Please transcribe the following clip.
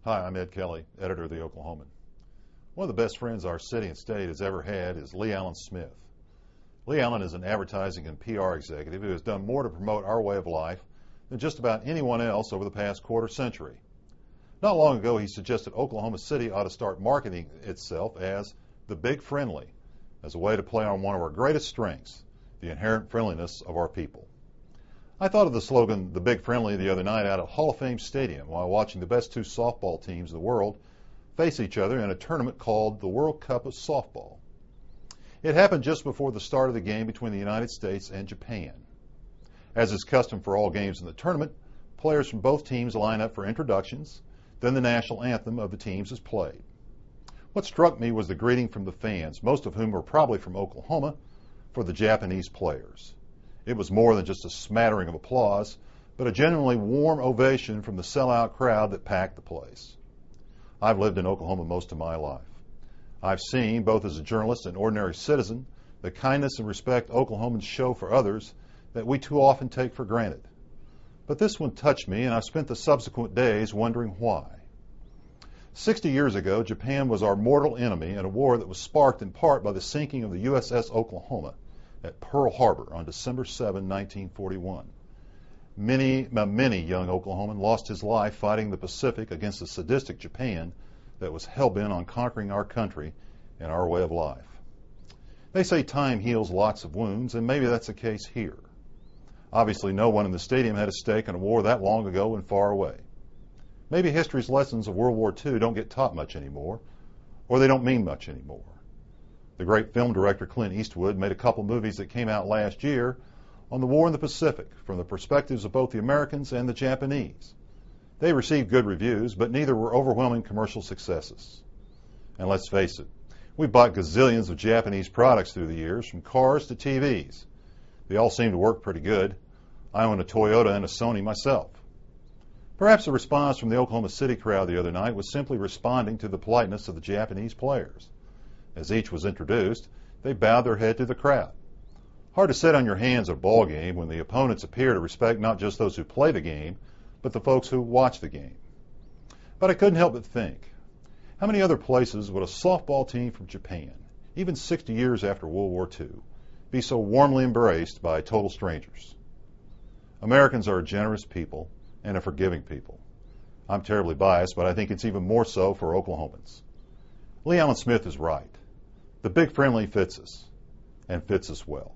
Hi, I'm Ed Kelley, editor of the Oklahoman. One of the best friends our city and state has ever had is Lee Allen Smith. Lee Allen is an advertising and PR executive who has done more to promote our way of life than just about anyone else over the past quarter century. Not long ago, he suggested Oklahoma City ought to start marketing itself as the Big Friendly, as a way to play on one of our greatest strengths, the inherent friendliness of our people. I thought of the slogan, the Big Friendly, the other night out at Hall of Fame Stadium while watching the best two softball teams in the world face each other in a tournament called the World Cup of Softball. It happened just before the start of the game between the United States and Japan. As is custom for all games in the tournament, players from both teams line up for introductions, then the national anthem of the teams is played. What struck me was the greeting from the fans, most of whom were probably from Oklahoma, for the Japanese players. It was more than just a smattering of applause, but a genuinely warm ovation from the sellout crowd that packed the place. I've lived in Oklahoma most of my life. I've seen, both as a journalist and ordinary citizen, the kindness and respect Oklahomans show for others that we too often take for granted. But this one touched me, and I've spent the subsequent days wondering why. 60 years ago, Japan was our mortal enemy in a war that was sparked in part by the sinking of the USS Oklahoma at Pearl Harbor on December 7, 1941. Many young Oklahoman lost his life fighting the Pacific against a sadistic Japan that was hell-bent on conquering our country and our way of life. They say time heals lots of wounds, and maybe that's the case here. Obviously, no one in the stadium had a stake in a war that long ago and far away. Maybe history's lessons of World War II don't get taught much anymore, or they don't mean much anymore. The great film director Clint Eastwood made a couple movies that came out last year on the war in the Pacific from the perspectives of both the Americans and the Japanese. They received good reviews, but neither were overwhelming commercial successes. And let's face it, we've bought gazillions of Japanese products through the years, from cars to TVs. They all seem to work pretty good. I own a Toyota and a Sony myself. Perhaps the response from the Oklahoma City crowd the other night was simply responding to the politeness of the Japanese players. As each was introduced, they bowed their head to the crowd. Hard to sit on your hands at a ball game when the opponents appear to respect not just those who play the game, but the folks who watch the game. But I couldn't help but think, how many other places would a softball team from Japan, even 60 years after World War II, be so warmly embraced by total strangers? Americans are a generous people and a forgiving people. I'm terribly biased, but I think it's even more so for Oklahomans. Lee Allen Smith is right. The Big Friendly fits us, and fits us well.